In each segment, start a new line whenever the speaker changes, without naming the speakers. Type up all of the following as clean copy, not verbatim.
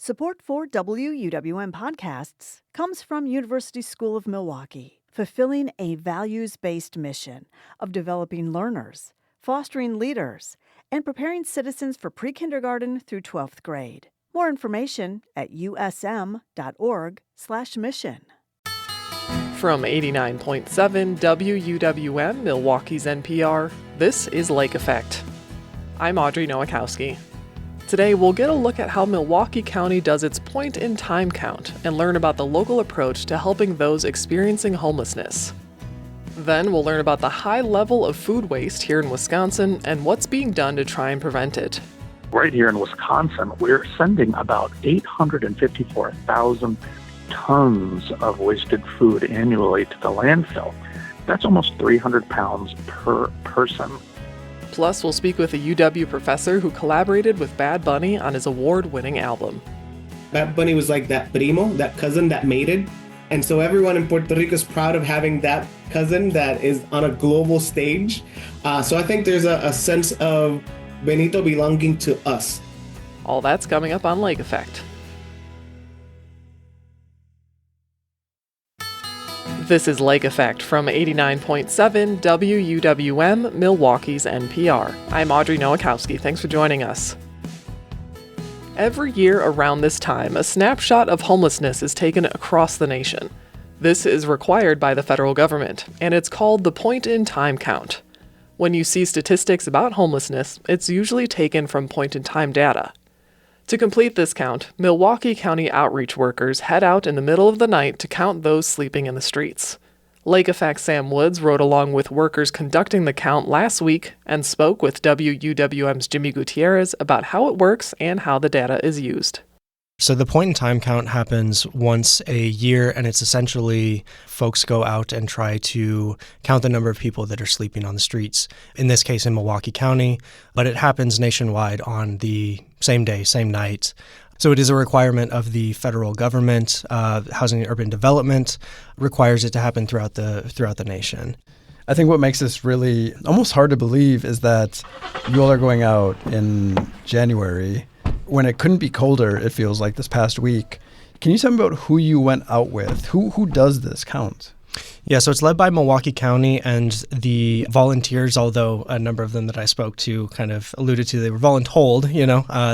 Support for WUWM podcasts comes from University School of Milwaukee, fulfilling a values-based mission of developing learners, fostering leaders, and preparing citizens for pre-kindergarten through 12th grade. More information at usm.org/mission.
From 89.7 WUWM, Milwaukee's NPR, this is Lake Effect. I'm Audrey Nowakowski. Today, we'll get a look at how Milwaukee County does its point-in-time count and learn about the local approach to helping those experiencing homelessness. Then, we'll learn about the high level of food waste here in Wisconsin and what's being done to try and prevent it.
Right here in Wisconsin, we're sending about 854,000 tons of wasted food annually to the landfill. That's almost 300 pounds per person.
Plus, we'll speak with a UW professor who collaborated with Bad Bunny on his award-winning album.
Bad Bunny was like that primo, that cousin that made it. And so everyone in Puerto Rico is proud of having that cousin that is on a global stage. So I think there's a sense of Benito belonging to us.
All that's coming up on Lake Effect. This is Lake Effect from 89.7 WUWM, Milwaukee's NPR. I'm Audrey Nowakowski. Thanks for joining us. Every year around this time, a snapshot of homelessness is taken across the nation. This is required by the federal government, and it's called the point-in-time count. When you see statistics about homelessness, it's usually taken from point-in-time data. To complete this count, Milwaukee County outreach workers head out in the middle of the night to count those sleeping in the streets. Lake Effect Sam Woods rode along with workers conducting the count last week and spoke with WUWM's Jimmy Gutierrez about how it works and how the data is used.
So the point-in-time count happens once a year, and it's essentially folks go out and try to count the number of people that are sleeping on the streets, in this case in Milwaukee County, but it happens nationwide on the same day, same night. So it is a requirement of the federal government. Housing and Urban Development requires it to happen throughout the nation.
I think what makes this really almost hard to believe is that you all are going out in January when it couldn't be colder, it feels like, this past week. Can you tell me about who you went out with? Who does this count?
Yeah, so it's led by Milwaukee County, and the volunteers, although a number of them that I spoke to kind of alluded to, they were voluntold,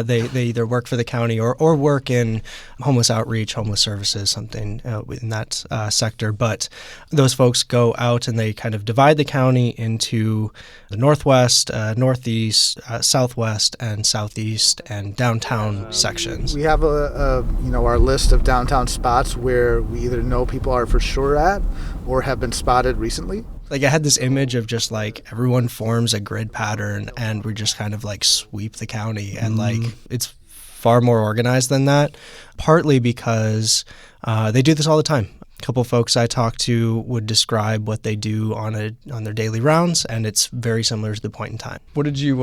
they either work for the county or work in homeless outreach, homeless services, something in that sector. But those folks go out and they kind of divide the county into the northwest, northeast, southwest, and southeast, and downtown sections.
We have our list of downtown spots where we either know people are for sure at or have been spotted recently.
Like, I had this image of just like everyone forms a grid pattern and we just kind of like sweep the county, and like it's far more organized than that, partly because they do this all the time. A couple folks I talked to would describe what they do on their daily rounds, and it's very similar to the point in time.
What did you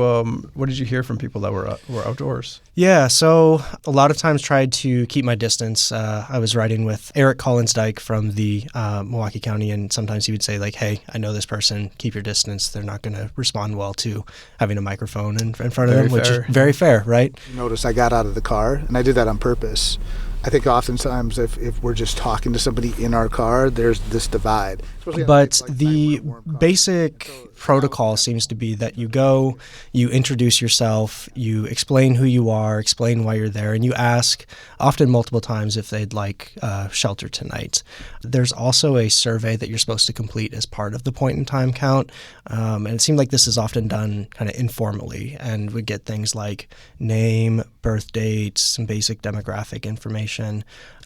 hear from people that were outdoors?
Yeah, so a lot of times tried to keep my distance. I was riding with Eric Collins-Dyke from the Milwaukee County, and sometimes he would say like, "Hey, I know this person. Keep your distance. They're not going to respond well to having a microphone in front of them," which is very fair, right?
Notice I got out of the car, and I did that on purpose. I think oftentimes if we're just talking to somebody in our car, there's this divide.
But the basic protocol seems to be that you go, you introduce yourself, you explain who you are, explain why you're there, and you ask, often multiple times, if they'd like shelter tonight. There's also a survey that you're supposed to complete as part of the point-in-time count, and it seemed like this is often done kind of informally, and we get things like name, birth date, some basic demographic information,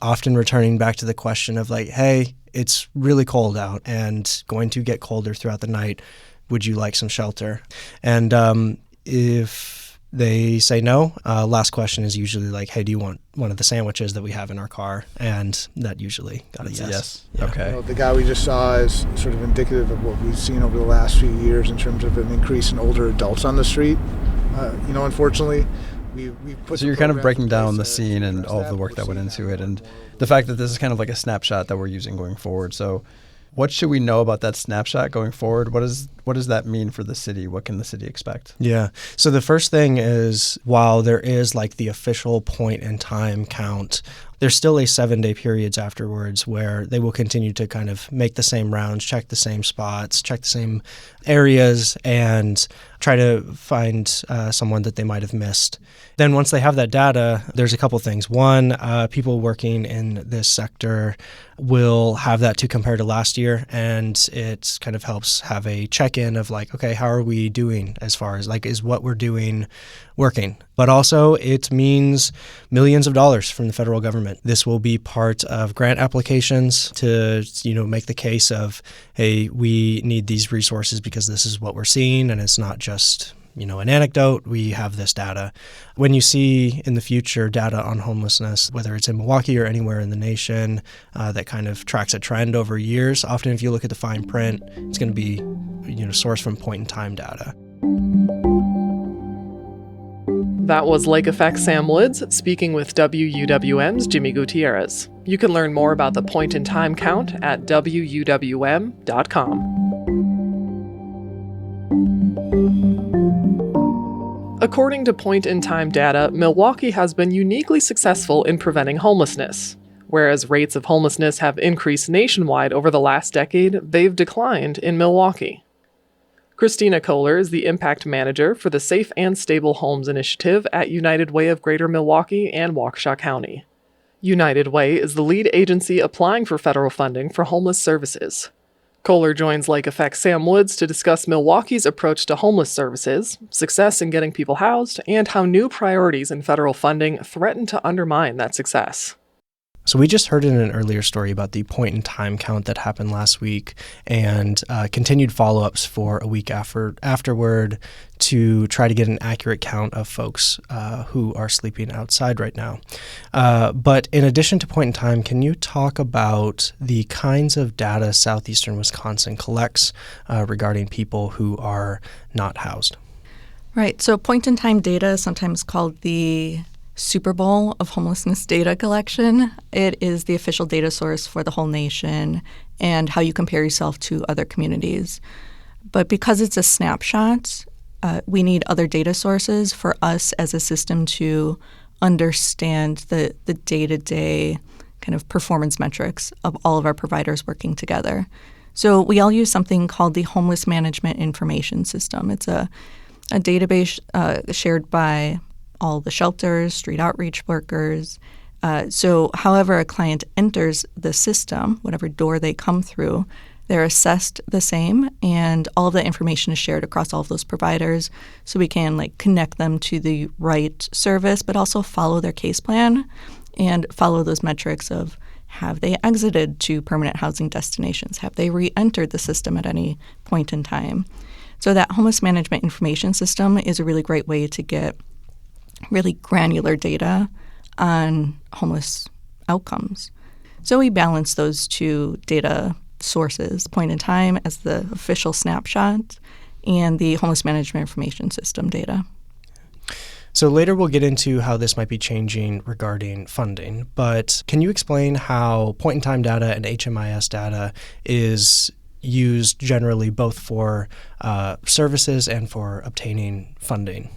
often returning back to the question of like, hey, it's really cold out and going to get colder throughout the night. Would you like some shelter? And if they say no, last question is usually like, hey, do you want one of the sandwiches that we have in our car? And that usually got a yes.
Yes.
Yeah.
Okay.
The guy we just saw is sort of indicative of what we've seen over the last few years in terms of an increase in older adults on the street. Unfortunately, we put.
So you're kind of breaking down the scene and all of the work that went into it, and the fact that this is kind of like a snapshot that we're using going forward. So What should we know about that snapshot going forward? What does that mean for the city? What can the city expect?
Yeah. So the first thing is, while there is like the official point in time count, there's still a 7-day periods afterwards where they will continue to kind of make the same rounds, check the same spots, check the same areas, and try to find someone that they might have missed. Then once they have that data, there's a couple things. One, people working in this sector will have that to compare to last year, and it kind of helps have a check-in of like, okay, how are we doing as far as like, is what we're doing working? But also it means millions of dollars from the federal government. This will be part of grant applications to, make the case of, hey, we need these resources because this is what we're seeing, and it's not just an anecdote. We have this data. When you see in the future data on homelessness, whether it's in Milwaukee or anywhere in the nation, that kind of tracks a trend over years, often if you look at the fine print, it's going to be, sourced from point-in-time data.
That was Lake Effect Sam Woods speaking with WUWM's Jimmy Gutierrez. You can learn more about the point-in-time count at WUWM.com. According to point-in-time data, Milwaukee has been uniquely successful in preventing homelessness. Whereas rates of homelessness have increased nationwide over the last decade, they've declined in Milwaukee. Christina Kohler is the Impact Manager for the Safe and Stable Homes Initiative at United Way of Greater Milwaukee and Waukesha County. United Way is the lead agency applying for federal funding for homeless services. Kohler joins Lake Effect Sam Woods to discuss Milwaukee's approach to homeless services, success in getting people housed, and how new priorities in federal funding threaten to undermine that success.
So we just heard in an earlier story about the point-in-time count that happened last week and continued follow-ups for a week afterward to try to get an accurate count of folks who are sleeping outside right now. But in addition to point-in-time, can you talk about the kinds of data southeastern Wisconsin collects regarding people who are not housed?
Right. So point-in-time data is sometimes called the Super Bowl of homelessness data collection. It is the official data source for the whole nation and how you compare yourself to other communities. But because it's a snapshot, we need other data sources for us as a system to understand the day-to-day kind of performance metrics of all of our providers working together. So we all use something called the Homeless Management Information System. It's a database shared by all the shelters, street outreach workers. So however a client enters the system, whatever door they come through, they're assessed the same, and all of that information is shared across all of those providers so we can connect them to the right service, but also follow their case plan and follow those metrics of have they exited to permanent housing destinations? Have they re-entered the system at any point in time? So that homeless management information system is a really great way to get really granular data on homeless outcomes. So we balance those two data sources, point in time as the official snapshot and the homeless management information system data.
So later we'll get into how this might be changing regarding funding, but can you explain how point-in-time data and HMIS data is used generally both for services and for obtaining funding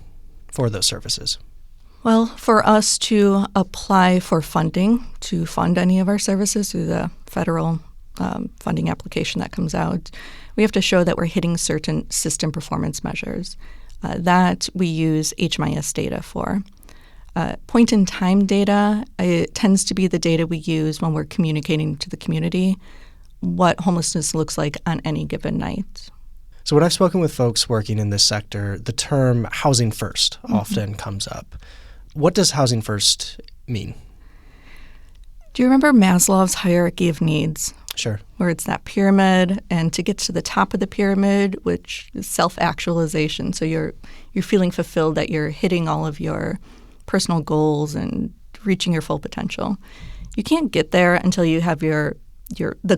for those services?
Well, for us to apply for funding to fund any of our services through the federal funding application that comes out, we have to show that we're hitting certain system performance measures. That we use HMIS data for. Point-in-time data, it tends to be the data we use when we're communicating to the community what homelessness looks like on any given night.
So when I've spoken with folks working in this sector, the term housing first often comes up. What does housing first mean?
Do you remember Maslow's hierarchy of needs?
Sure.
Where it's that pyramid, and to get to the top of the pyramid, which is self-actualization. So you're feeling fulfilled that you're hitting all of your personal goals and reaching your full potential. You can't get there until you have the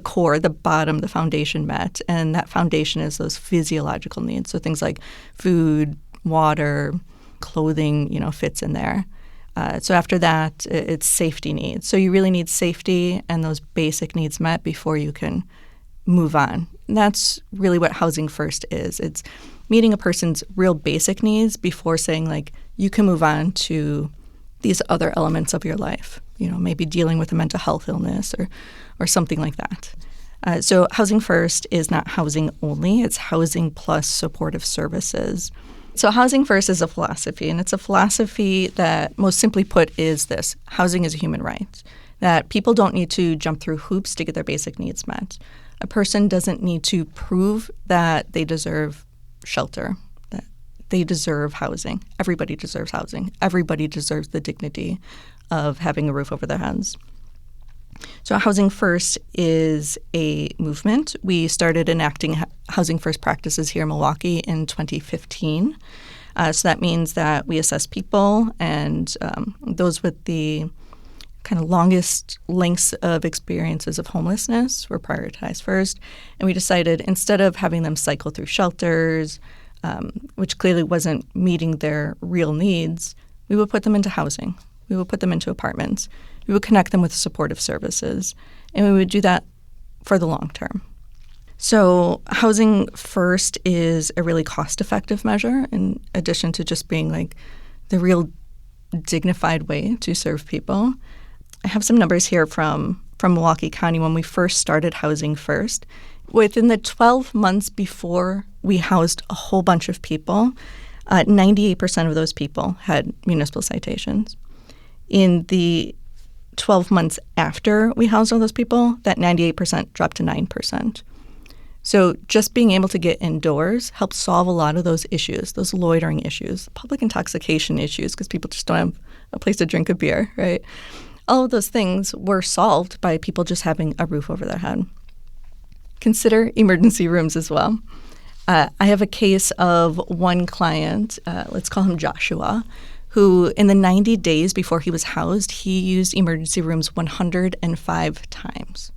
core, the bottom, the foundation met, and that foundation is those physiological needs. So things like food, water, clothing, fits in there. So after that, it's safety needs. So you really need safety and those basic needs met before you can move on. And that's really what Housing First is. It's meeting a person's real basic needs before saying, like, you can move on to these other elements of your life, maybe dealing with a mental health illness or something like that. So Housing First is not housing only. It's housing plus supportive services. So Housing First is a philosophy, and it's a philosophy that, most simply put, is this: housing is a human right, that people don't need to jump through hoops to get their basic needs met. A person doesn't need to prove that they deserve shelter, that they deserve housing. Everybody deserves housing. Everybody deserves the dignity of having a roof over their heads. So Housing First is a movement. We started enacting Housing First practices here in Milwaukee in 2015. So that means that we assess people, and those with the kind of longest lengths of experiences of homelessness were prioritized first. And we decided, instead of having them cycle through shelters, which clearly wasn't meeting their real needs, we would put them into housing. We would put them into apartments. We would connect them with supportive services, and we would do that for the long term. So Housing First is a really cost-effective measure, in addition to just being like the real dignified way to serve people. I have some numbers here from Milwaukee County when we first started Housing First. Within the 12 months before we housed a whole bunch of people, 98% of those people had municipal citations. In the 12 months after we housed all those people, that 98% dropped to 9%. So just being able to get indoors helps solve a lot of those issues, those loitering issues, public intoxication issues, because people just don't have a place to drink a beer, right? All of those things were solved by people just having a roof over their head. Consider emergency rooms as well. I have a case of one client, let's call him Joshua, who in the 90 days before he was housed, he used emergency rooms 105 times.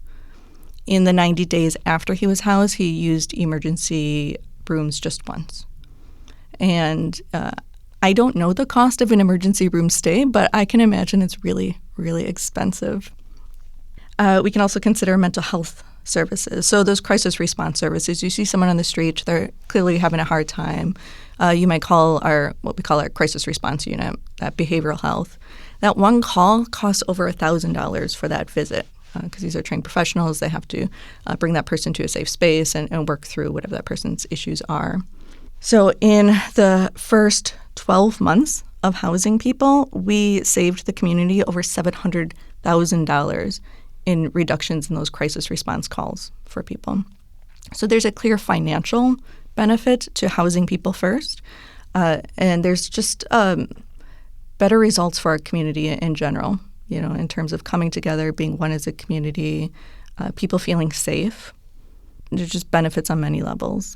In the 90 days after he was housed, he used emergency rooms just once. And I don't know the cost of an emergency room stay, but I can imagine it's really, really expensive. We can also consider mental health services. So those crisis response services, you see someone on the street, they're clearly having a hard time. You might call what we call our crisis response unit, that behavioral health. That one call costs over $1,000 for that visit, because these are trained professionals. They have to bring that person to a safe space and work through whatever that person's issues are. So in the first 12 months of housing people, we saved the community over $700,000 in reductions in those crisis response calls for people. So there's a clear financial benefit to housing people first, and there's just better results for our community in general, in terms of coming together, being one as a community, people feeling safe. There's just benefits on many levels.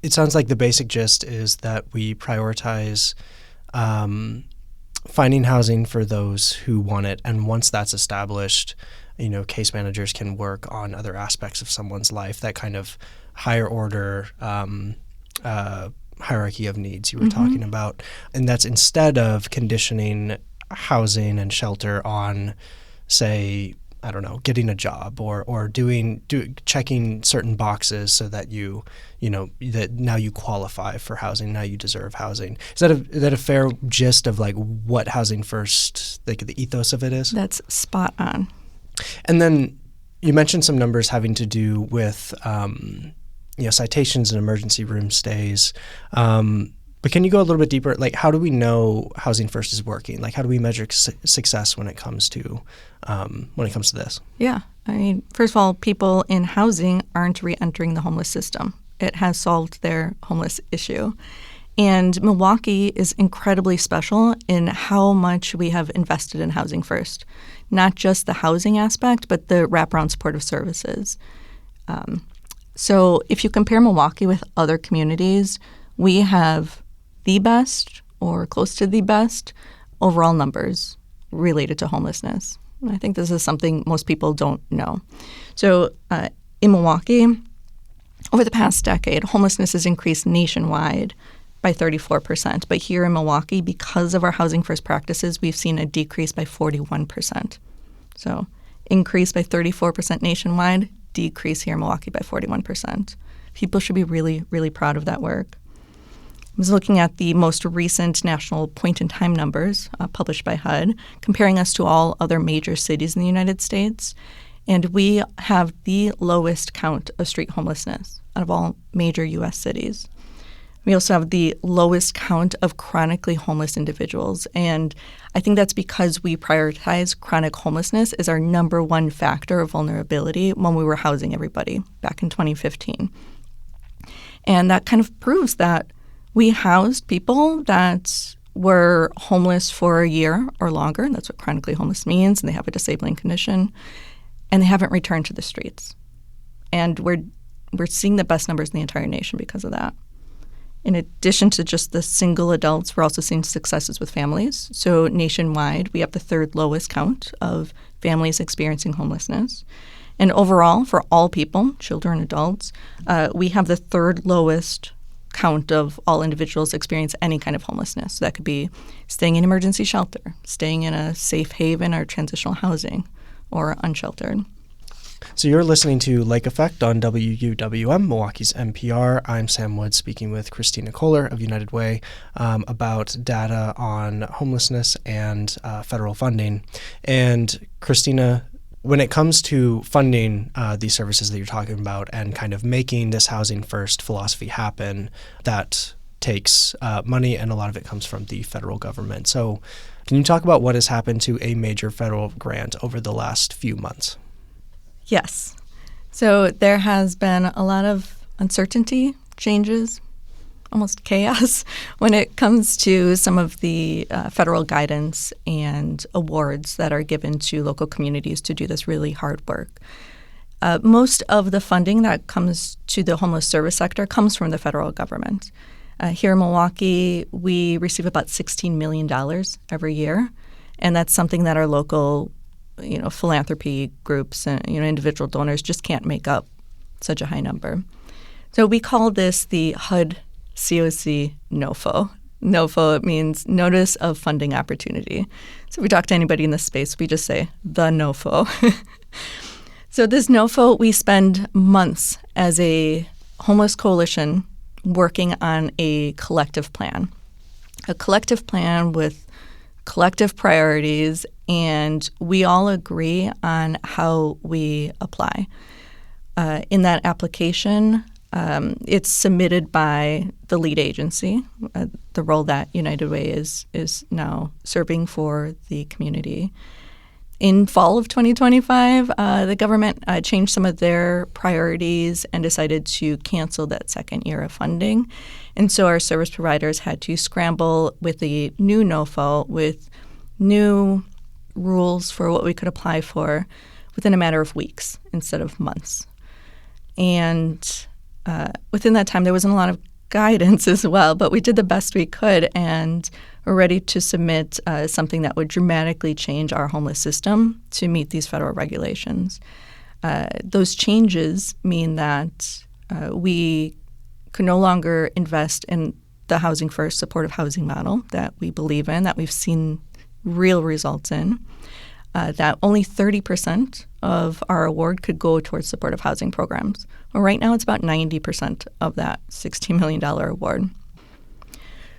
It sounds like the basic gist is that we prioritize finding housing for those who want it, and once that's established, case managers can work on other aspects of someone's life, that kind of higher order hierarchy of needs you were talking about. And that's instead of conditioning housing and shelter on, say, I don't know, getting a job or checking certain boxes so that that now you qualify for housing, now you deserve housing. Is that a fair gist of like what Housing First, like the ethos of it is?
That's spot on.
And then you mentioned some numbers having to do with citations and emergency room stays. But can you go a little bit deeper? Like, how do we know Housing First is working? Like, how do we measure success when it comes to this?
Yeah, I mean, first of all, people in housing aren't re-entering the homeless system. It has solved their homeless issue. And Milwaukee is incredibly special in how much we have invested in Housing First. Not just the housing aspect, but the wraparound supportive services. So if you compare Milwaukee with other communities, we have the best or close to the best overall numbers related to homelessness. And I think this is something most people don't know. So in Milwaukee, over the past decade, homelessness has increased nationwide by 34%. But here in Milwaukee, because of our Housing First practices, we've seen a decrease by 41%. So increase by 34% nationwide, decrease here in Milwaukee by 41%. People should be really, really proud of that work. I was looking at the most recent national point-in-time numbers published by HUD, comparing us to all other major cities in the United States, and we have the lowest count of street homelessness out of all major U.S. cities. We also have the lowest count of chronically homeless individuals, and I think that's because we prioritize chronic homelessness as our number one factor of vulnerability when we were housing everybody back in 2015. And that kind of proves that we housed people that were homeless for a year or longer, and that's what chronically homeless means, and they have a disabling condition, and they haven't returned to the streets. And we're seeing the best numbers in the entire nation because of that. In addition to just the single adults, we're also seeing successes with families. So nationwide, we have the third lowest count of families experiencing homelessness. And overall, for all people, children, adults, we have the third lowest count of all individuals experience any kind of homelessness. So that could be staying in emergency shelter, staying in a safe haven or transitional housing, or unsheltered.
So you're listening to Lake Effect on WUWM, Milwaukee's NPR. I'm Sam Woods speaking with Christina Kohler of United Way about data on homelessness and federal funding. And Christina, when it comes to funding these services that you're talking about and kind of making this housing first philosophy happen, that takes money, and a lot of it comes from the federal government. So can you talk about what has happened to a major federal grant over the last few months?
Yes. So there has been a lot of uncertainty, changes, almost chaos when it comes to some of the federal guidance and awards that are given to local communities to do this really hard work. Most of the funding that comes to the homeless service sector comes from the federal government. Here in Milwaukee, we receive about $16 million every year, and that's something that our local philanthropy groups and individual donors just can't make up such a high number. So we call this the HUD COC NOFO. NOFO means Notice of Funding Opportunity. So if we talk to anybody in this space, we just say the NOFO. So this NOFO, we spend months as a homeless coalition working on a collective plan with collective priorities, and we all agree on how we apply. In that application, it's submitted by the lead agency, the role that United Way is now serving for the community. In fall of 2025, the government changed some of their priorities and decided to cancel that second year of funding. And so our service providers had to scramble with a new NOFO with new rules for what we could apply for within a matter of weeks instead of months. And within that time, there wasn't a lot of guidance as well, but we did the best we could, and we're ready to submit something that would dramatically change our homeless system to meet these federal regulations. Those changes mean that we could no longer invest in the housing first supportive housing model that we believe in, that we've seen real results in, that only 30% of our award could go towards supportive housing programs. Well, right now it's about 90% of that $16 million award.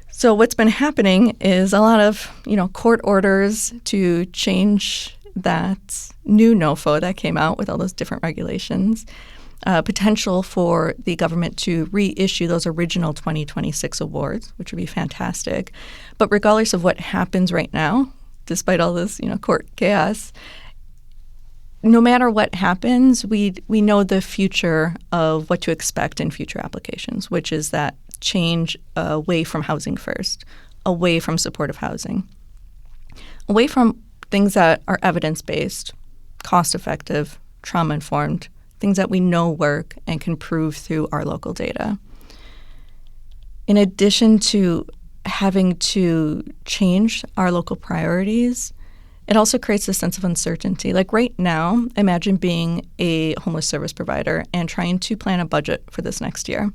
So what's been happening is a lot of, court orders to change that new NOFO that came out with all those different regulations, potential for the government to reissue those original 2026 awards, which would be fantastic. But regardless of what happens right now, despite all this, court chaos, no matter what happens, we know the future of what to expect in future applications, which is that change away from housing first, away from supportive housing, away from things that are evidence-based, cost-effective, trauma-informed, things that we know work and can prove through our local data. In addition to having to change our local priorities, it also creates a sense of uncertainty. Like right now, imagine being a homeless service provider and trying to plan a budget for this next year.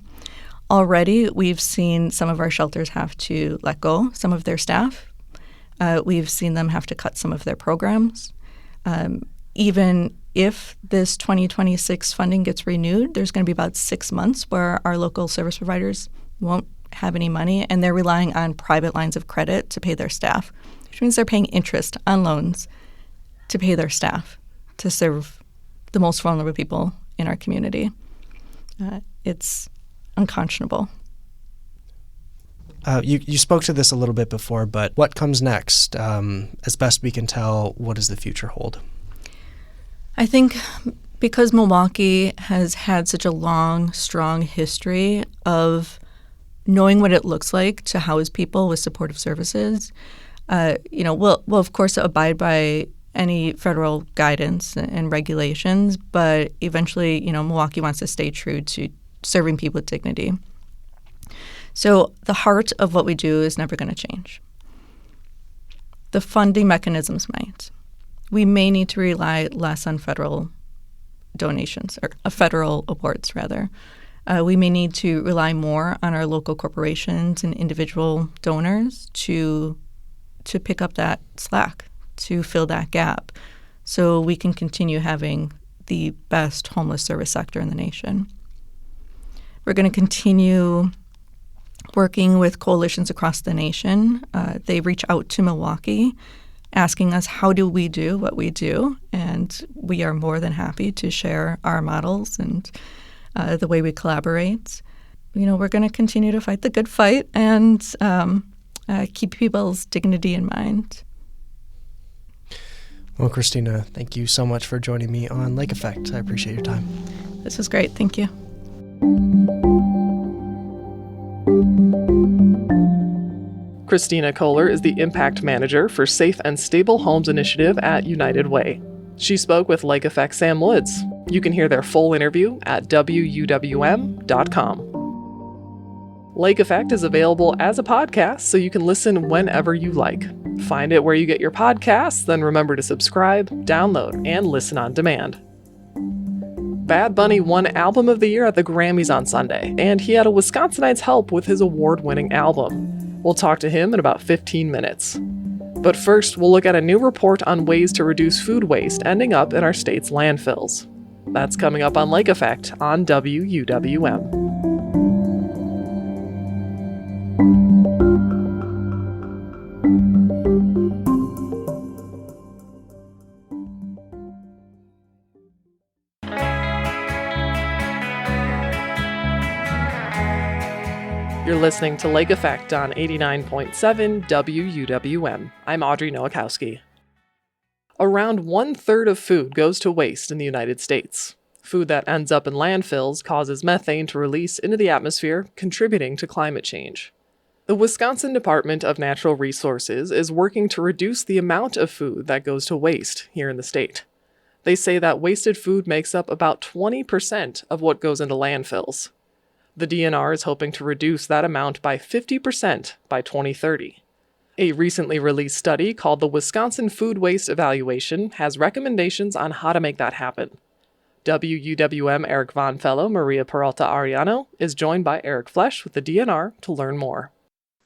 Already, we've seen some of our shelters have to let go some of their staff. We've seen them have to cut some of their programs. Even if this 2026 funding gets renewed, there's going to be about 6 months where our local service providers won't have any money, and they're relying on private lines of credit to pay their staff, which means they're paying interest on loans to pay their staff to serve the most vulnerable people in our community. It's unconscionable.
You spoke to this a little bit before, but what comes next? As best we can tell, what does the future hold?
I think because Milwaukee has had such a long, strong history of knowing what it looks like to house people with supportive services, we'll of course abide by any federal guidance and regulations, but eventually, Milwaukee wants to stay true to serving people with dignity. So the heart of what we do is never going to change. The funding mechanisms might. We may need to rely less on federal donations, or federal awards, rather. We may need to rely more on our local corporations and individual donors to pick up that slack, to fill that gap, so we can continue having the best homeless service sector in the nation. We're going to continue working with coalitions across the nation. They reach out to Milwaukee asking us, how do we do what we do? And we are more than happy to share our models and the way we collaborate. We're going to continue to fight the good fight and keep people's dignity in mind.
Well, Christina, thank you so much for joining me on Lake Effect. I appreciate your time.
This was great. Thank you.
Christina Kohler is the Impact Manager for Safe and Stable Homes Initiative at United Way. She spoke with Lake Effect Sam Woods. You can hear their full interview at wuwm.com. Lake Effect is available as a podcast, so you can listen whenever you like. Find it where you get your podcasts, then remember to subscribe, download, and listen on demand. Bad Bunny won Album of the Year at the Grammys on Sunday, and he had a Wisconsinite's help with his award-winning album. We'll talk to him in about 15 minutes. But first, we'll look at a new report on ways to reduce food waste ending up in our state's landfills. That's coming up on Lake Effect on WUWM. You're listening to Lake Effect on 89.7 WUWM. I'm Audrey Nowakowski. Around 1/3 of food goes to waste in the United States. Food that ends up in landfills causes methane to release into the atmosphere, contributing to climate change. The Wisconsin Department of Natural Resources is working to reduce the amount of food that goes to waste here in the state. They say that wasted food makes up about 20% of what goes into landfills. The DNR is hoping to reduce that amount by 50% by 2030. A recently released study called the Wisconsin Food Waste Evaluation has recommendations on how to make that happen. WUWM Eric Von Fellow Maria Peralta Ariano is joined by Eric Flesch with the DNR to learn more.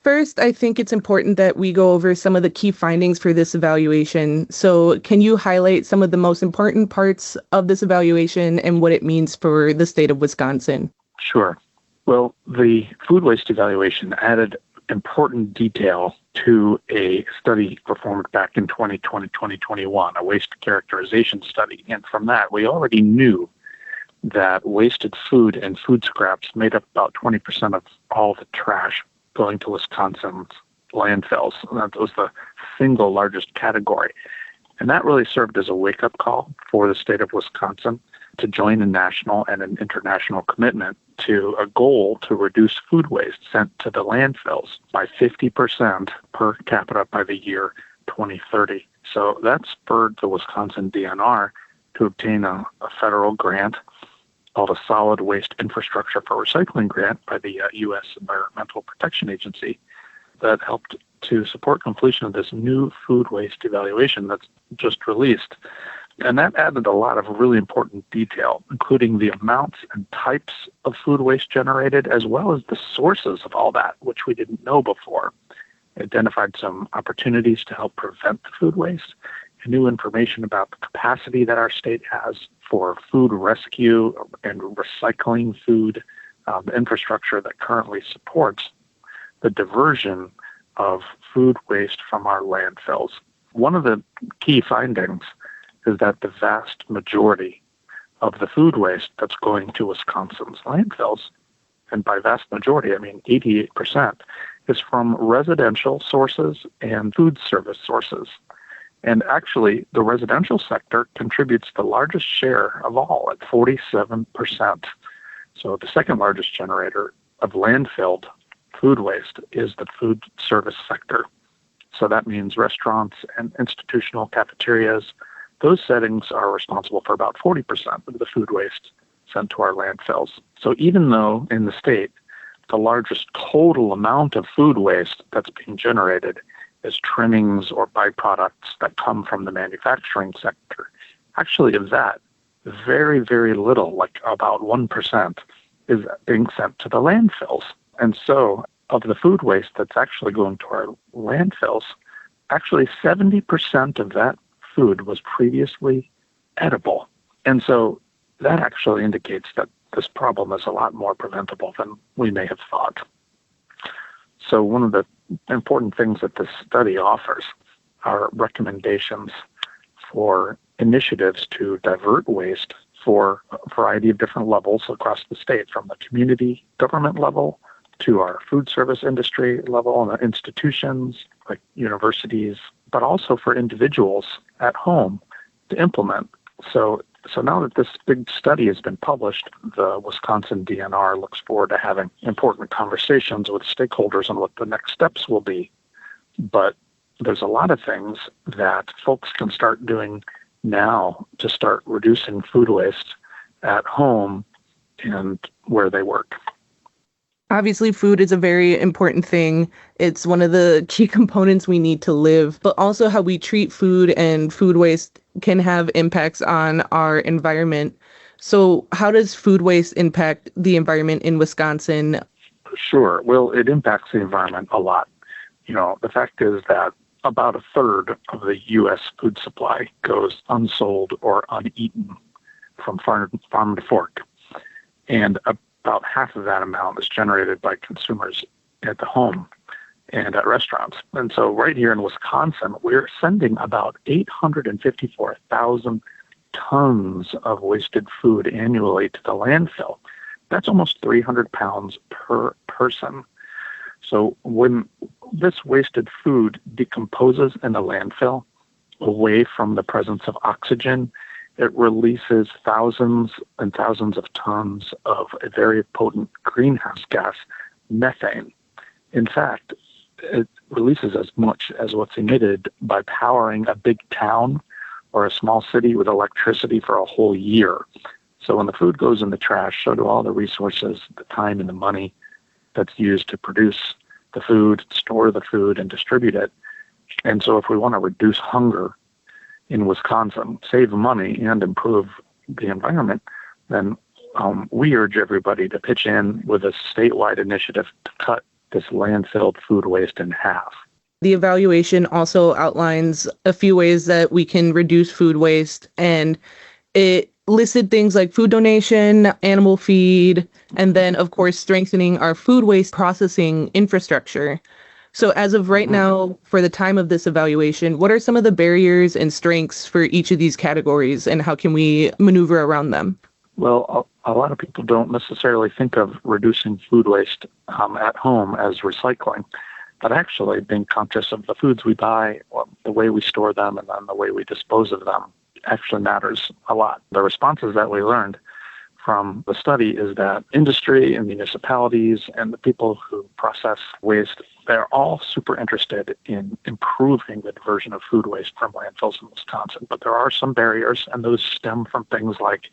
First, I think it's important that we go over some of the key findings for this evaluation. So can you highlight some of the most important parts of this evaluation and what it means for the state of Wisconsin?
Sure. Well, the food waste evaluation added important detail to a study performed back in 2020-2021, a waste characterization study. And from that, we already knew that wasted food and food scraps made up about 20% of all the trash going to Wisconsin's landfills. That was the single largest category. And that really served as a wake-up call for the state of Wisconsin to join a national and an international commitment to a goal to reduce food waste sent to the landfills by 50% per capita by the year 2030. So that spurred the Wisconsin DNR to obtain a federal grant called a Solid Waste Infrastructure for Recycling grant by the U.S. Environmental Protection Agency that helped to support completion of this new food waste evaluation that's just released. And that added a lot of really important detail, including the amounts and types of food waste generated, as well as the sources of all that, which we didn't know before. It identified some opportunities to help prevent the food waste new information about the capacity that our state has for food rescue and recycling food, the infrastructure that currently supports the diversion of food waste from our landfills. One of the key findings is that the vast majority of the food waste that's going to Wisconsin's landfills, and by vast majority, I mean 88%, is from residential sources and food service sources. And actually, the residential sector contributes the largest share of all at 47%. So the second largest generator of landfilled food waste is the food service sector. So that means restaurants and institutional cafeterias. Those settings are responsible for about 40% of the food waste sent to our landfills. So even though in the state, the largest total amount of food waste that's being generated is trimmings or byproducts that come from the manufacturing sector, actually of that, very, very little, like about 1%, is being sent to the landfills. And so of the food waste that's actually going to our landfills, actually 70% of that food was previously edible. And so that actually indicates that this problem is a lot more preventable than we may have thought. So one of the important things that this study offers are recommendations for initiatives to divert waste for a variety of different levels across the state, from the community government level to our food service industry level and institutions like universities, but also for individuals at home to implement. So now that this big study has been published, the Wisconsin DNR looks forward to having important conversations with stakeholders on what the next steps will be. But there's a lot of things that folks can start doing now to start reducing food waste at home and where they work.
Obviously, food is a very important thing. It's one of the key components we need to live, but also how we treat food and food waste can have impacts on our environment. So how does food waste impact the environment in Wisconsin?
Sure. Well, it impacts the environment a lot. You know, the fact is that about a third of the U.S. food supply goes unsold or uneaten from farm to fork. And about half of that amount is generated by consumers at the home and at restaurants. And so right here in Wisconsin, we're sending about 854,000 tons of wasted food annually to the landfill. That's almost 300 pounds per person. So when this wasted food decomposes in the landfill, away from the presence of oxygen, it releases thousands and thousands of tons of a very potent greenhouse gas, methane. In fact, it releases as much as what's emitted by powering a big town or a small city with electricity for a whole year. So when the food goes in the trash, so do all the resources, the time and the money that's used to produce the food, store the food, and distribute it. And so if we want to reduce hunger in Wisconsin, save money, and improve the environment, then we urge everybody to pitch in with a statewide initiative to cut this landfilled food waste in half.
The evaluation also outlines a few ways that we can reduce food waste, and it listed things like food donation, animal feed, and then, of course, strengthening our food waste processing infrastructure. So as of right now, for the time of this evaluation, what are some of the barriers and strengths for each of these categories, and how can we maneuver around them?
Well, a lot of people don't necessarily think of reducing food waste at home as recycling, but actually being conscious of the foods we buy, the way we store them, and then the way we dispose of them actually matters a lot. The responses that we learned from the study is that industry and municipalities and the people who process waste, they're all super interested in improving the diversion of food waste from landfills in Wisconsin. But there are some barriers, and those stem from things like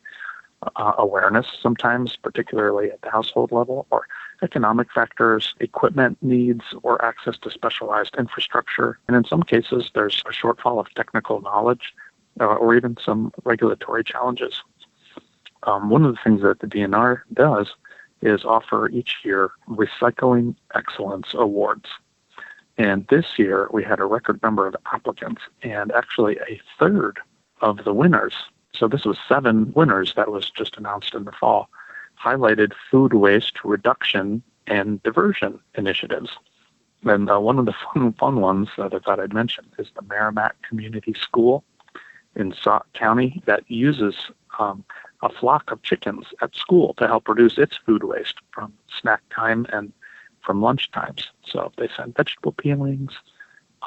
awareness sometimes, particularly at the household level, or economic factors, equipment needs, or access to specialized infrastructure. And in some cases, there's a shortfall of technical knowledge or even some regulatory challenges. One of the things that the DNR does is offer each year Recycling Excellence Awards. And this year, we had a record number of applicants, and actually a third of the winners, so this was 7 winners that was just announced in the fall, highlighted food waste reduction and diversion initiatives. And one of the fun ones that I thought I'd mention is the Merrimack Community School in Sauk County that uses a flock of chickens at school to help reduce its food waste from snack time and from lunch times. So they send vegetable peelings,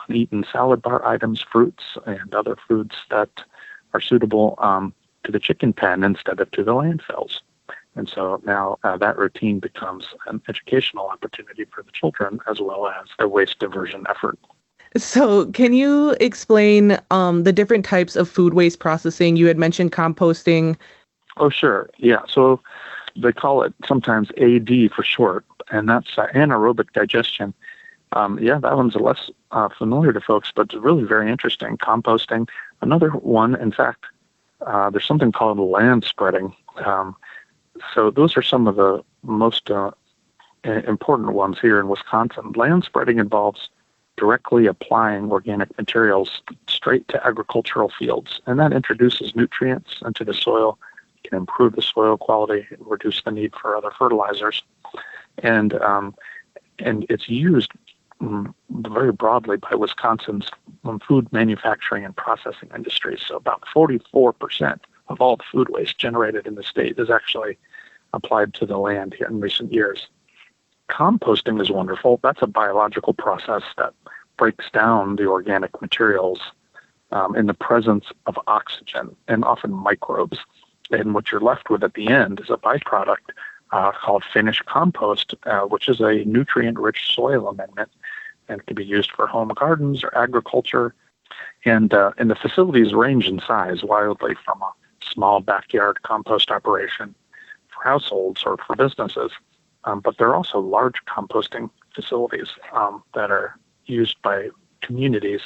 uneaten salad bar items, fruits, and other foods that are suitable to the chicken pen instead of to the landfills. And so now that routine becomes an educational opportunity for the children as well as a waste diversion effort.
So can you explain the different types of food waste processing? You had mentioned composting.
Oh, sure. Yeah. So they call it sometimes AD for short, and that's anaerobic digestion. Yeah, that one's less familiar to folks, but it's really very interesting. Composting. Another one, in fact, there's something called land spreading. So those are some of the most important ones here in Wisconsin. Land spreading involves directly applying organic materials straight to agricultural fields, and that introduces nutrients into the soil, can improve the soil quality, and reduce the need for other fertilizers. And it's used very broadly by Wisconsin's food manufacturing and processing industry. So about 44% of all the food waste generated in the state is actually applied to the land here in recent years. Composting is wonderful. That's a biological process that breaks down the organic materials in the presence of oxygen and often microbes. And what you're left with at the end is a byproduct called finished compost, which is a nutrient-rich soil amendment and can be used for home gardens or agriculture. And the facilities range in size wildly from a small backyard compost operation for households or for businesses. But there are also large composting facilities that are used by communities.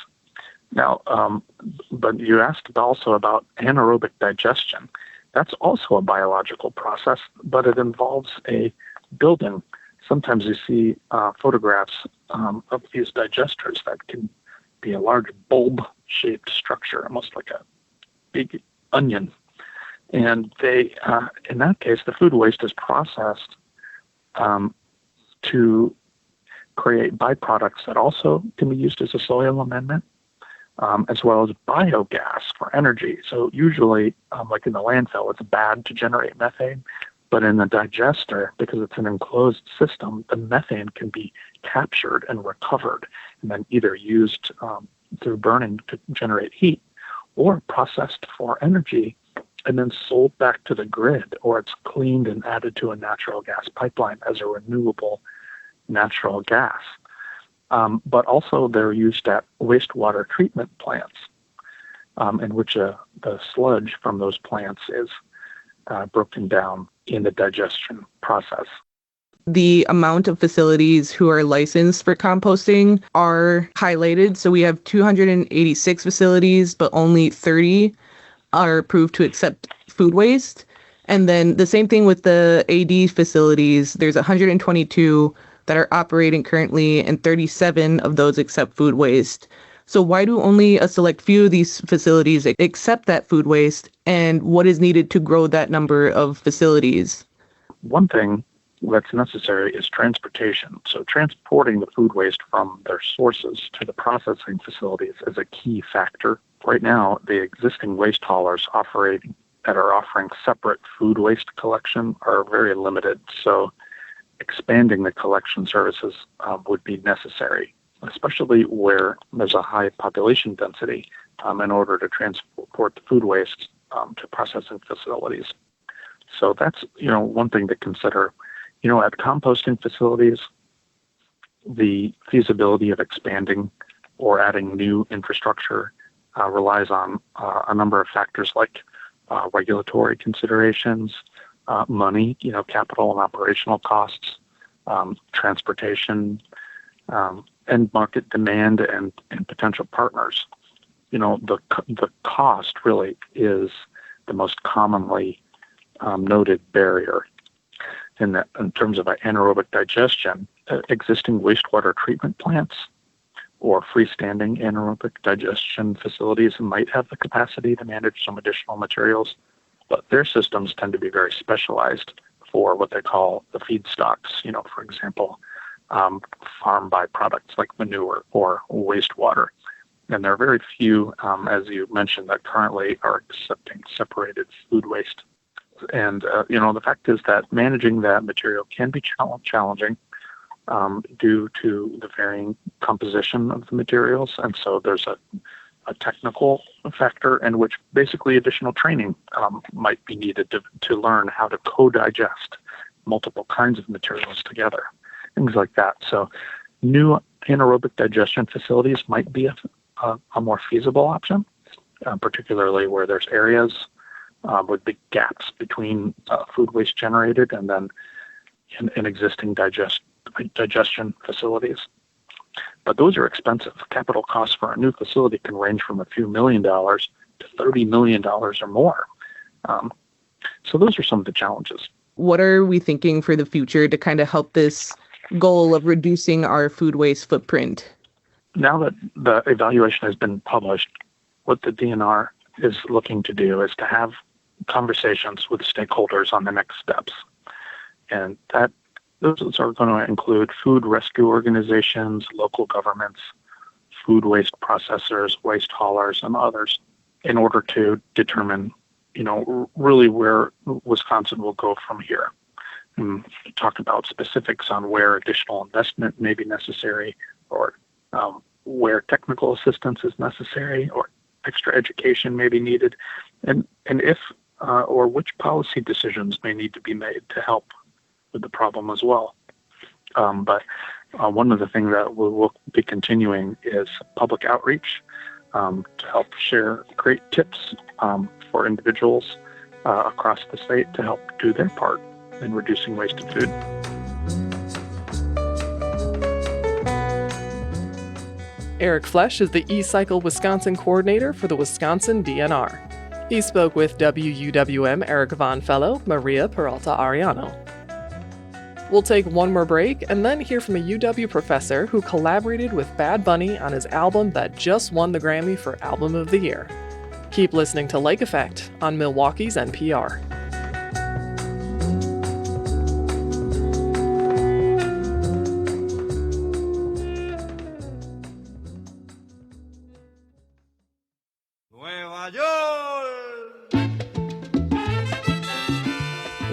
Now, but you asked also about anaerobic digestion. That's also a biological process, but it involves a building. Sometimes you see photographs of these digesters that can be a large bulb-shaped structure, almost like a big onion. And they, in that case, the food waste is processed to create byproducts that also can be used as a soil amendment, as well as biogas for energy. So usually, like in the landfill, it's bad to generate methane, but in the digester, because it's an enclosed system, the methane can be captured and recovered and then either used through burning to generate heat or processed for energy and then sold back to the grid, or it's cleaned and added to a natural gas pipeline as a renewable natural gas. But also they're used at wastewater treatment plants, in which the sludge from those plants is broken down in the digestion process.
The amount of facilities who are licensed for composting are highlighted. So we have 286 facilities, but only 30 are approved to accept food waste. And then the same thing with the AD facilities. There's 122 that are operating currently, and 37 of those accept food waste. So why do only a select few of these facilities accept that food waste, and what is needed to grow that number of facilities?
One thing that's necessary is transportation. So transporting the food waste from their sources to the processing facilities is a key factor. Right now, the existing waste haulers that are offering separate food waste collection are very limited. So expanding the collection services would be necessary, especially where there's a high population density in order to transport the food waste to processing facilities. So that's, one thing to consider. At composting facilities, the feasibility of expanding or adding new infrastructure relies on a number of factors like regulatory considerations, money, capital and operational costs, transportation, and market demand and potential partners. The cost really is the most commonly noted barrier. In terms of anaerobic digestion, existing wastewater treatment plants or freestanding anaerobic digestion facilities might have the capacity to manage some additional materials, but their systems tend to be very specialized for what they call the feedstocks, for example, farm byproducts like manure or wastewater. And there are very few, as you mentioned, that currently are accepting separated food waste. And, the fact is that managing that material can be challenging due to the varying composition of the materials. And so there's a technical factor in which basically additional training might be needed to learn how to co-digest multiple kinds of materials together, things like that. So new anaerobic digestion facilities might be a more feasible option, particularly where there's areas with big gaps between food waste generated and then in existing digestion facilities. But those are expensive. Capital costs for a new facility can range from a few $1 million to $30 million or more. So those are some of the challenges.
What are we thinking for the future to kind of help this goal of reducing our food waste footprint?
Now that the evaluation has been published, what the DNR is looking to do is to have conversations with stakeholders on the next steps. And those are going to include food rescue organizations, local governments, food waste processors, waste haulers, and others in order to determine, really where Wisconsin will go from here. And talk about specifics on where additional investment may be necessary, or where technical assistance is necessary, or extra education may be needed, and if or which policy decisions may need to be made to help with the problem as well. But one of the things that we'll be continuing is public outreach to help share great tips for individuals across the state to help do their part in reducing wasted food.
Eric Flesch is the eCycle Wisconsin coordinator for the Wisconsin DNR. He spoke with WUWM Eric Von Fellow, Maria Peralta Ariano. We'll take one more break and then hear from a UW professor who collaborated with Bad Bunny on his album that just won the Grammy for Album of the Year. Keep listening to Lake Effect on Milwaukee's NPR.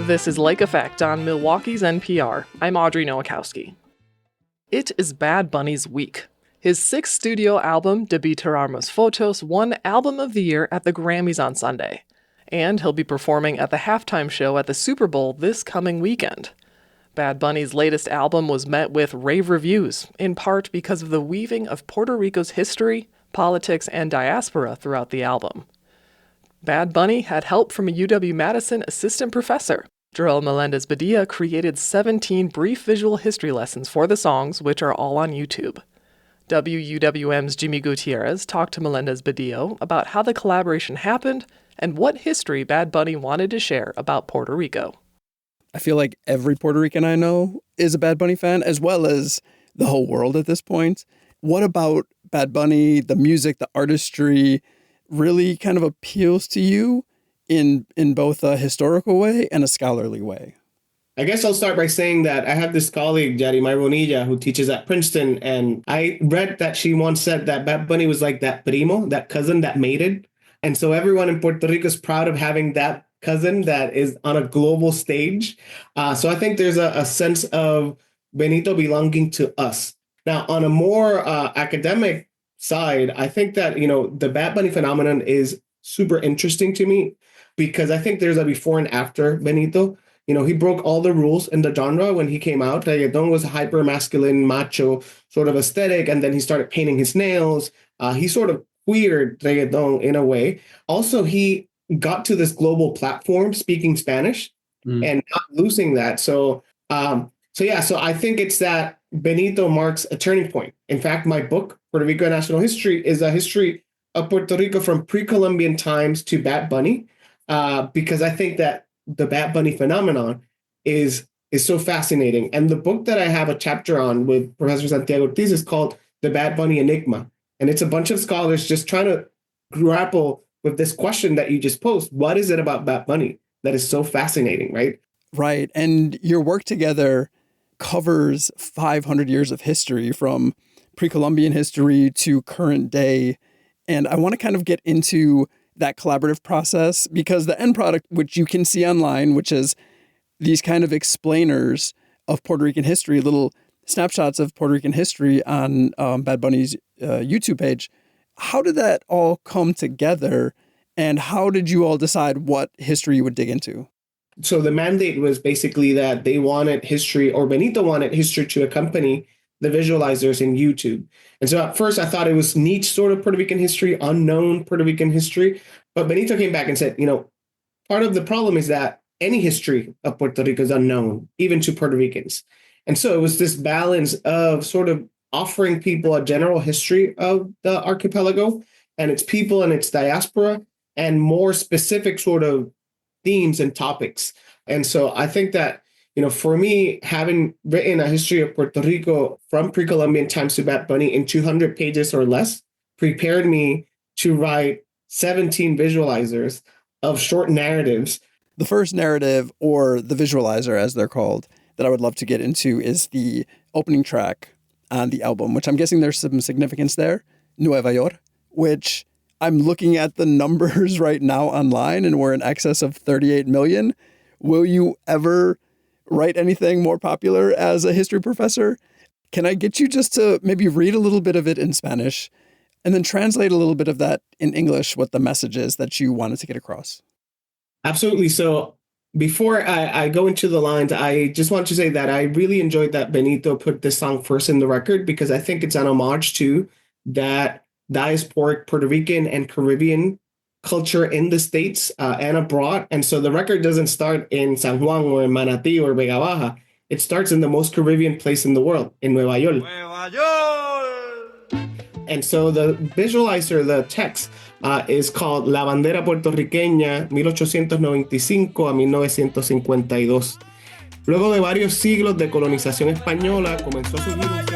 This is Lake Effect on Milwaukee's NPR. I'm Audrey Nowakowski. It is Bad Bunny's week. His sixth studio album, Debitar Armas Photos, won Album of the Year at the Grammys on Sunday. And he'll be performing at the halftime show at the Super Bowl this coming weekend. Bad Bunny's latest album was met with rave reviews, in part because of the weaving of Puerto Rico's history, politics, and diaspora throughout the album. Bad Bunny had help from a UW-Madison assistant professor. Joel Melendez-Badilla created 17 brief visual history lessons for the songs, which are all on YouTube. WUWM's Jimmy Gutierrez talked to Melendez-Badillo about how the collaboration happened and what history Bad Bunny wanted to share about Puerto Rico.
I feel like every Puerto Rican I know is a Bad Bunny fan, as well as the whole world at this point. What about Bad Bunny, the music, the artistry, really kind of appeals to you in both a historical way and a scholarly way?
I guess I'll start by saying that I have this colleague, Yarimar Bonilla, who teaches at Princeton, and I read that she once said that Bad Bunny was like that primo, that cousin that mated. And so everyone in Puerto Rico is proud of having that cousin that is on a global stage. So I think there's a sense of Benito belonging to us. Now, on a more academic side, I think that, the Bad Bunny phenomenon is super interesting to me because I think there's a before and after Benito. He broke all the rules in the genre when he came out. Reggaeton was a hyper masculine, macho sort of aesthetic, and then he started painting his nails. He sort of queered reggaeton in a way. Also, he got to this global platform speaking Spanish and not losing that. So I think it's that Benito marks a turning point. In fact, my book, Puerto Rico National History, is a history of Puerto Rico from pre-Columbian times to Bad Bunny, because I think that the Bad Bunny phenomenon is so fascinating. And the book that I have a chapter on with Professor Santiago Ortiz is called the Bad Bunny enigma. And it's a bunch of scholars just trying to grapple with this question that you just posed. What is it about Bad Bunny that is so fascinating, right?
Right. And your work together covers 500 years of history, from pre-Columbian history to current day. And I want to kind of get into that collaborative process, because the end product, which you can see online, which is these kind of explainers of Puerto Rican history, little snapshots of Puerto Rican history on Bad Bunny's YouTube page. How did that all come together, and how did you all decide what history you would dig into?
So the mandate was basically that they wanted history, or Benito wanted history to accompany the visualizers in YouTube. And so at first I thought it was niche sort of Puerto Rican history, unknown Puerto Rican history. But Benito came back and said, part of the problem is that any history of Puerto Rico is unknown, even to Puerto Ricans. And so it was this balance of sort of offering people a general history of the archipelago and its people and its diaspora, and more specific sort of themes and topics. And so I think that, for me, having written a history of Puerto Rico from pre-Columbian times to Bad Bunny in 200 pages or less prepared me to write 17 visualizers of short narratives.
The first narrative, or the visualizer as they're called, that I would love to get into is the opening track on the album, which I'm guessing there's some significance there, Nueva York, which I'm looking at the numbers right now online, and we're in excess of 38 million. Will you ever write anything more popular as a history professor? Can I get you just to maybe read a little bit of it in Spanish and then translate a little bit of that in English, what the message is that you wanted to get across?
Absolutely. So before I go into the lines, I just want to say that I really enjoyed that Benito put this song first in the record, because I think it's an homage to that diasporic Puerto Rican and Caribbean culture in the States and abroad. And so the record doesn't start in San Juan or in Manatí or Vega Baja. It starts in the most Caribbean place in the world, in Nueva York. Nueva York! And so the visualizer, the text, is called La Bandera Puertorriqueña, 1895 a 1952. Luego de varios siglos de colonización española, comenzó a surgir un sentimiento.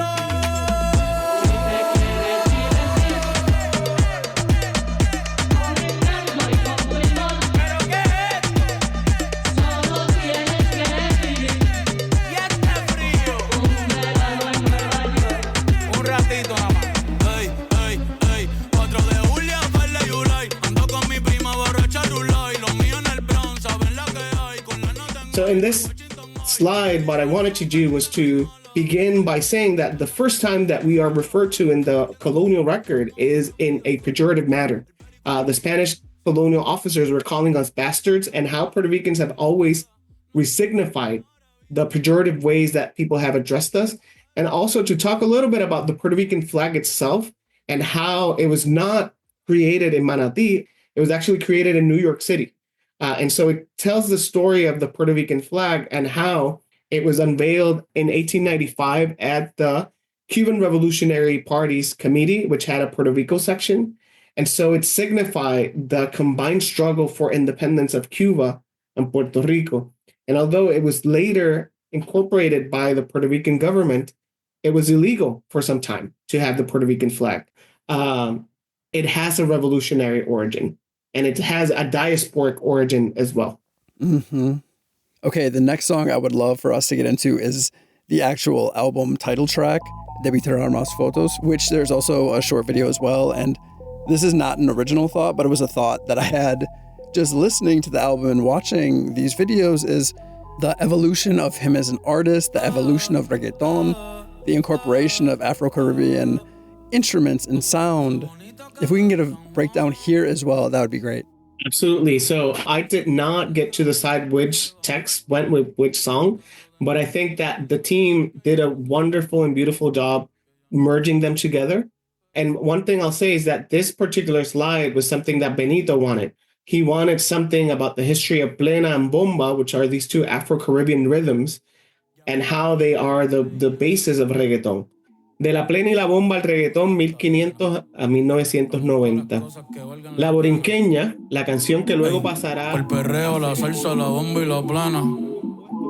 So in this slide, what I wanted to do was to begin by saying that the first time that we are referred to in the colonial record is in a pejorative manner. The Spanish colonial officers were calling us bastards, and how Puerto Ricans have always resignified the pejorative ways that people have addressed us. And also to talk a little bit about the Puerto Rican flag itself and how it was not created in Manatí. It was actually created in New York City. And so it tells the story of the Puerto Rican flag and how it was unveiled in 1895 at the Cuban Revolutionary Party's committee, which had a Puerto Rico section. And so it signified the combined struggle for independence of Cuba and Puerto Rico. And although it was later incorporated by the Puerto Rican government, it was illegal for some time to have the Puerto Rican flag. It has a revolutionary origin, and it has a diasporic origin as well.
Mm-hmm. Okay, the next song I would love for us to get into is the actual album title track, Debí tirar más fotos, which there's also a short video as well. And this is not an original thought, but it was a thought that I had just listening to the album and watching these videos, is the evolution of him as an artist, the evolution of reggaeton, the incorporation of Afro-Caribbean instruments and sound. If we can get a breakdown here as well, that would be great.
Absolutely. So I did not get to decide which text went with which song, but I think that the team did a wonderful and beautiful job merging them together. And one thing I'll say is that this particular slide was something that Benito wanted. He wanted something about the history of plena and bomba, which are these two Afro-Caribbean rhythms, and how they are the basis of reggaeton. De la plena y la bomba al reggaetón 1500 a 1990. La borinqueña, la canción que luego pasará.
El perreo, la salsa, la bomba y la plena.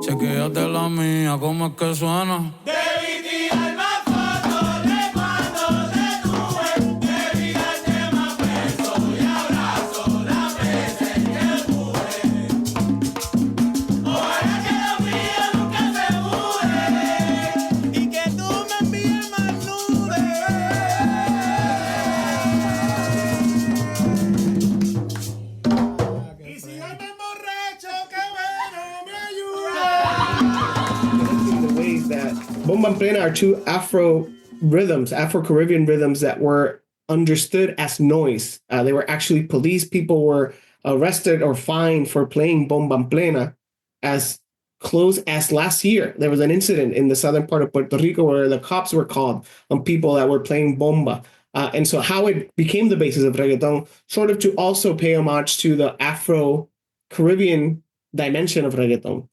Chequéate la mía, cómo es que suena. Debí tirar más fotos de cuando
that bomba en plena are two Afro-Caribbean rhythms that were understood as noise. They were actually police. People were arrested or fined for playing bomba en plena as close as last year. There was an incident in the southern part of Puerto Rico where the cops were called on people that were playing bomba. And so how it became the basis of reggaeton, sort of to also pay homage to the Afro-Caribbean dimension of reggaeton.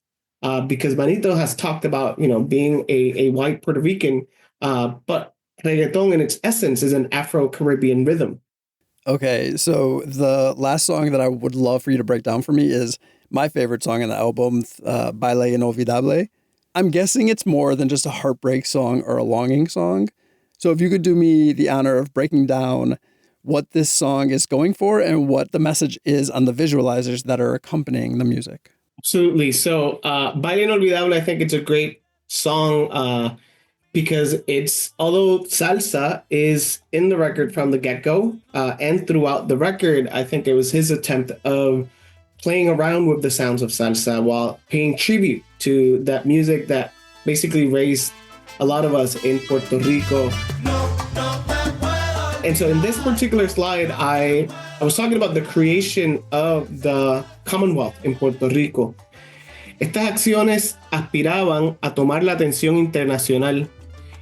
Because Manito has talked about, being a white Puerto Rican, but reggaeton in its essence is an Afro-Caribbean rhythm.
Okay, so the last song that I would love for you to break down for me is my favorite song on the album, Baile Inolvidable. I'm guessing it's more than just a heartbreak song or a longing song. So if you could do me the honor of breaking down what this song is going for and what the message is on the visualizers that are accompanying the music.
Absolutely. So Baile Inolvidable, I think it's a great song because although salsa is in the record from the get-go and throughout the record, I think it was his attempt of playing around with the sounds of salsa while paying tribute to that music that basically raised a lot of us in Puerto Rico. And so in this particular slide, I was talking about the creation of the Commonwealth in Puerto Rico. Estas acciones aspiraban a tomar la atención internacional.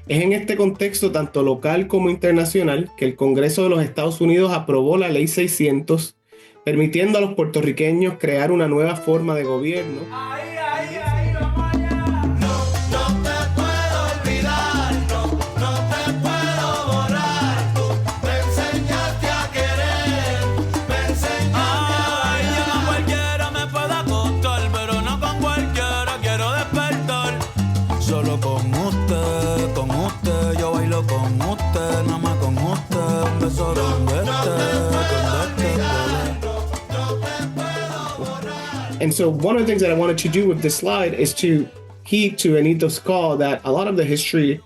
Es en este contexto, tanto local como internacional, que el Congreso de los Estados Unidos aprobó la Ley 600, permitiendo a los puertorriqueños crear una nueva forma de gobierno. And so one of the things that I wanted to do with this slide is to heed to Anito's call that a lot of the history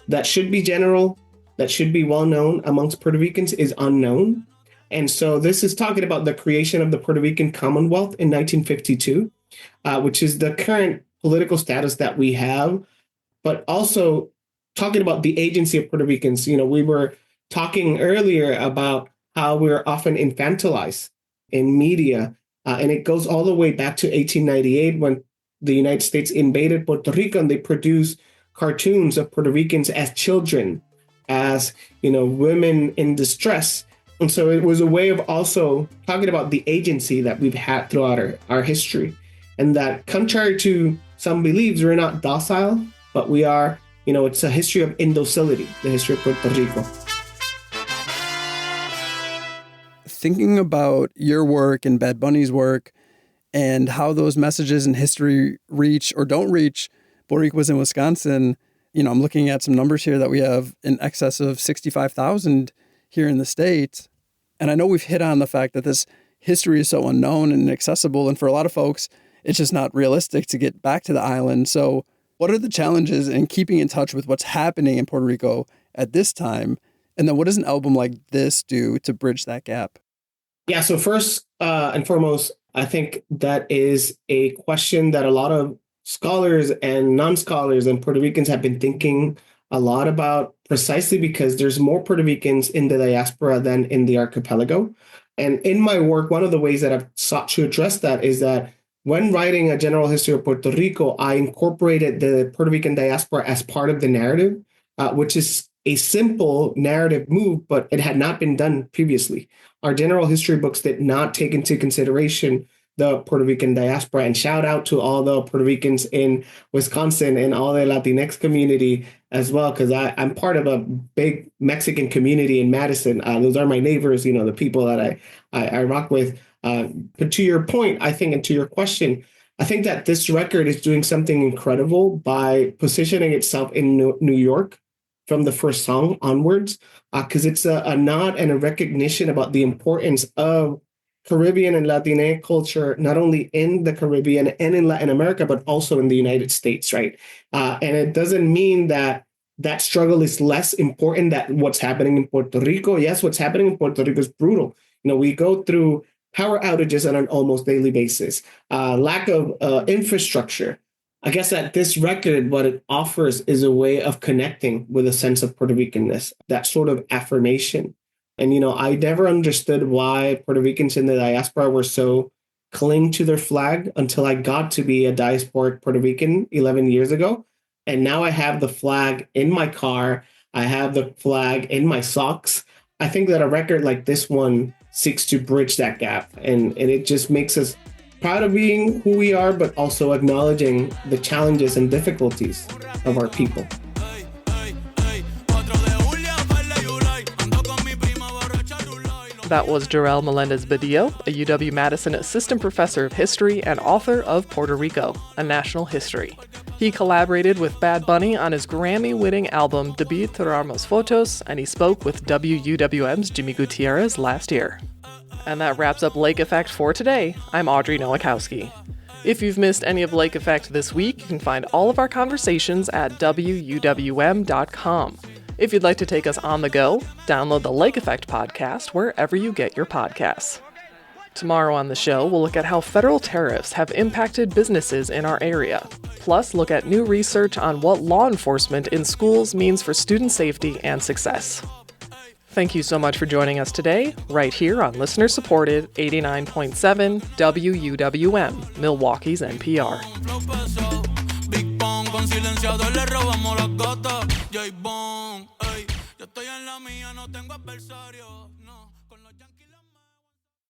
that should be general, that should be well known amongst Puerto Ricans is unknown. And so this is talking about the creation of the Puerto Rican Commonwealth in 1952, which is the current political status that we have, but also talking about the agency of Puerto Ricans. We were talking earlier about how we're often infantilized in media. And it goes all the way back to 1898 when the United States invaded Puerto Rico and they produced cartoons of Puerto Ricans as children, as, women in distress. And so it was a way of also talking about the agency that we've had throughout our history. And that contrary to some beliefs, we're not docile, but we are, it's a history of indocility, the history of Puerto Rico.
Thinking about your work and Bad Bunny's work and how those messages in history reach or don't reach Boricuas in Wisconsin, I'm looking at some numbers here that we have in excess of 65,000 here in the state. And I know we've hit on the fact that this history is so unknown and inaccessible. And for a lot of folks, it's just not realistic to get back to the island. So what are the challenges in keeping in touch with what's happening in Puerto Rico at this time? And then what does an album like this do to bridge that gap?
Yeah, so first and foremost, I think that is a question that a lot of scholars and non-scholars and Puerto Ricans have been thinking a lot about, precisely because there's more Puerto Ricans in the diaspora than in the archipelago. And in my work, one of the ways that I've sought to address that is that when writing a general history of Puerto Rico, I incorporated the Puerto Rican diaspora as part of the narrative, which is a simple narrative move, but it had not been done previously. Our general history books did not take into consideration the Puerto Rican diaspora. And shout out to all the Puerto Ricans in Wisconsin and all the Latinx community as well, because I'm part of a big Mexican community in Madison. Those are my neighbors, the people that I rock with. But to your point, I think, and to your question, I think that this record is doing something incredible by positioning itself in New York from the first song onwards, because it's a nod and a recognition about the importance of Caribbean and Latinx culture, not only in the Caribbean and in Latin America, but also in the United States, right? And it doesn't mean that that struggle is less important than what's happening in Puerto Rico. Yes, what's happening in Puerto Rico is brutal. We go through power outages on an almost daily basis, lack of infrastructure, I guess that this record, what it offers is a way of connecting with a sense of Puerto Ricanness, that sort of affirmation. And, I never understood why Puerto Ricans in the diaspora were so cling to their flag until I got to be a diasporic Puerto Rican 11 years ago. And now I have the flag in my car. I have the flag in my socks. I think that a record like this one seeks to bridge that gap. And it just makes us proud of being who we are, but also acknowledging the challenges and difficulties of our people.
That was Jarrell Melendez-Badillo, a UW-Madison assistant professor of history and author of Puerto Rico, A National History. He collaborated with Bad Bunny on his Grammy-winning album Debí Tirarnos Fotos, and he spoke with WUWM's Jimmy Gutierrez last year. And that wraps up Lake Effect for today. I'm Audrey Nowakowski. If you've missed any of Lake Effect this week, you can find all of our conversations at WUWM.com. If you'd like to take us on the go, download the Lake Effect podcast wherever you get your podcasts. Tomorrow on the show, we'll look at how federal tariffs have impacted businesses in our area. Plus, look at new research on what law enforcement in schools means for student safety and success. Thank you so much for joining us today, right here on listener-supported 89.7 WUWM, Milwaukee's NPR.
Con silenciador le robamos las gatas. J. Bond, ey, yo estoy en la mía, no tengo adversario.